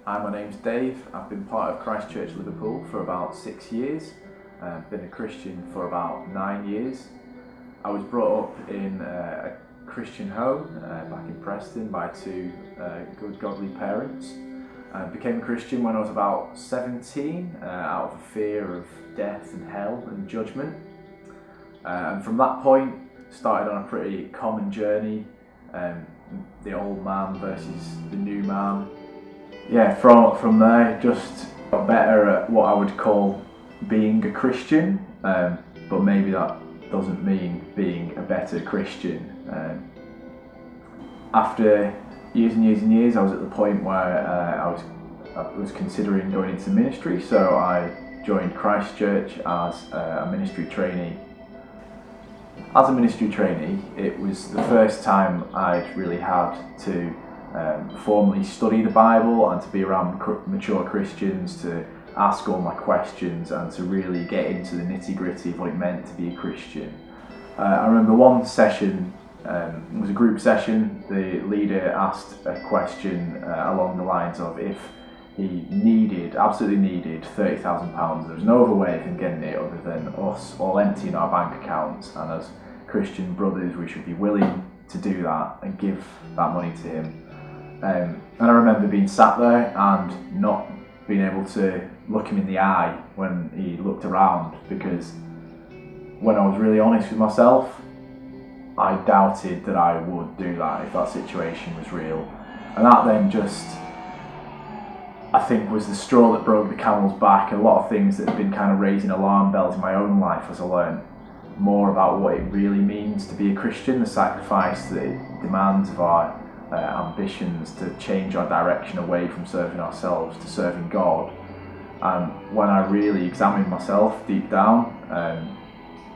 Hi, my name's Dave. I've been part of 𝗙cie Liverpool for about 6 years. I've been a Christian for about 9 years. I was brought up in a Christian home back in Preston by two good godly parents. I became a Christian when I was about 17 out of a fear of death and hell and judgment. And from that point started on a pretty common journey, the old man versus the new man. Yeah, from there just got better at what I would call being a Christian, but maybe that doesn't mean being a better Christian. After years and years and years, I was at the point where I was considering going into ministry, so I joined 𝗙cie as a ministry trainee. As a ministry trainee, it was the first time I'd really had to formally study the Bible and to be around mature Christians, to ask all my questions and to really get into the nitty-gritty of what it meant to be a Christian. I remember one session, it was a group session. The leader asked a question along the lines of if he absolutely needed £30,000. There was no other way of him getting it other than us all emptying our bank accounts, and as Christian brothers we should be willing to do that and give that money to him. And I remember being sat there and not being able to look him in the eye when he looked around, because when I was really honest with myself, I doubted that I would do that if that situation was real. And that then just, I think, was the straw that broke the camel's back. A lot of things that had been kind of raising alarm bells in my own life as I learned more about what it really means to be a Christian, the sacrifice that it demands of our ambitions to change our direction away from serving ourselves to serving God. And when I really examined myself deep down,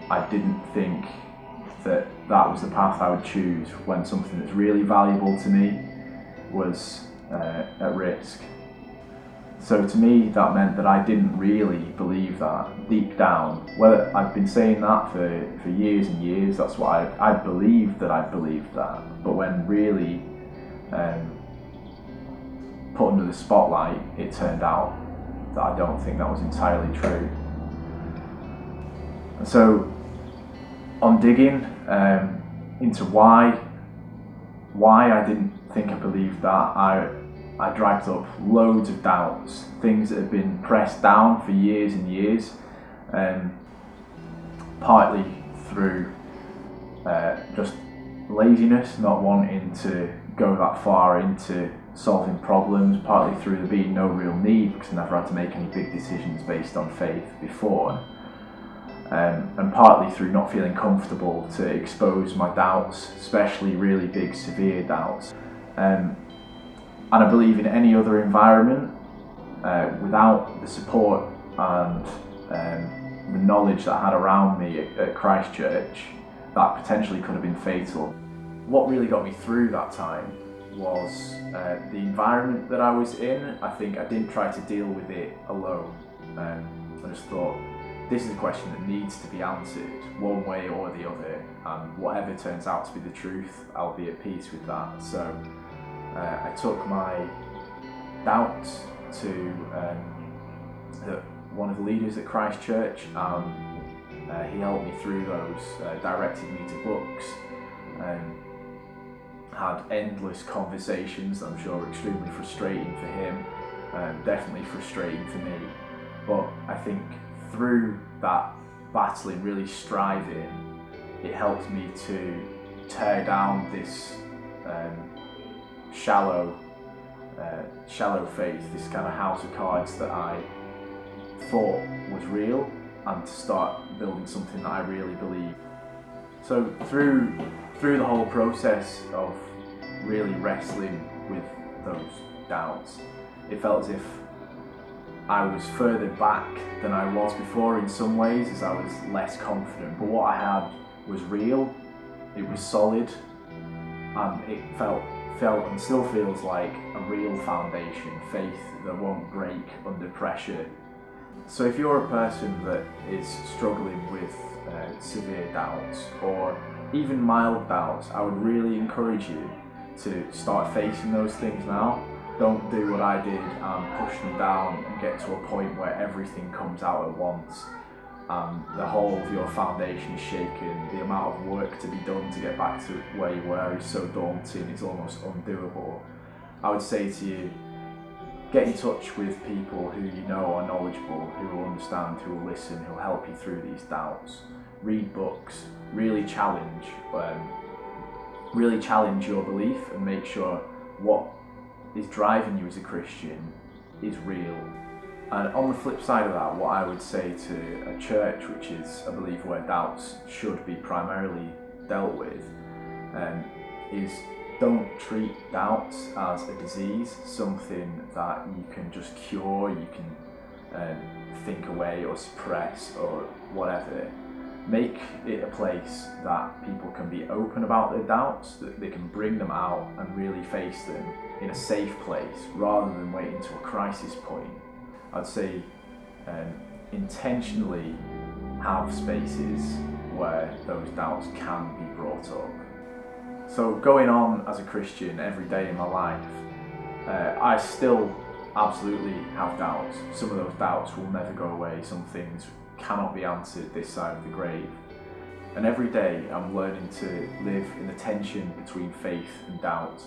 I didn't think that that was the path I would choose when something that's really valuable to me was at risk. So to me that meant that I didn't really believe that deep down. Whether I've been saying that for years and years, that's what I believed that I believed that. But when really put under the spotlight, it turned out that I don't think that was entirely true. And so on digging into why I didn't think I believed that, I dragged up loads of doubts, things that had been pressed down for years and years, partly through just laziness, not wanting to go that far into solving problems, partly through there being no real need because I never had to make any big decisions based on faith before, and partly through not feeling comfortable to expose my doubts, especially really big, severe doubts. And I believe in any other environment, without the support and the knowledge that I had around me at 𝗙cie, that potentially could have been fatal. What really got me through that time was the environment that I was in. I think I didn't try to deal with it alone. I just thought, this is a question that needs to be answered one way or the other, and whatever turns out to be the truth, I'll be at peace with that. So I took my doubts to one of the leaders at 𝗙cie, and he helped me through those, directed me to books, had endless conversations that I'm sure were extremely frustrating for him, definitely frustrating for me. But I think through that battling, really striving, it helped me to tear down this shallow faith, this kind of house of cards that I thought was real, and to start building something that I really believe. So through the whole process of really wrestling with those doubts, it felt as if I was further back than I was before in some ways, as I was less confident. But what I had was real, it was solid, and it felt and still feels like a real foundation, faith that won't break under pressure. So if you're a person that is struggling with severe doubts or even mild doubts, I would really encourage you to start facing those things now. Don't do what I did and push them down and get to a point where everything comes out at once and the whole of your foundation is shaken. The amount of work to be done to get back to where you were is so daunting, it's almost undoable. I would say to you, get in touch with people who you know are knowledgeable, who will understand, who will listen, who will help you through these doubts. Read books, really challenge your belief and make sure what is driving you as a Christian is real. And on the flip side of that, what I would say to a church, which is, I believe, where doubts should be primarily dealt with, is don't treat doubts as a disease, something that you can just cure, you can think away or suppress or whatever. Make it a place that people can be open about their doubts, that they can bring them out and really face them in a safe place rather than waiting to a crisis point. I'd say intentionally have spaces where those doubts can be brought up. So going on as a Christian every day in my life, I still absolutely have doubts. Some of those doubts will never go away. Some things cannot be answered this side of the grave. And every day I'm learning to live in the tension between faith and doubt.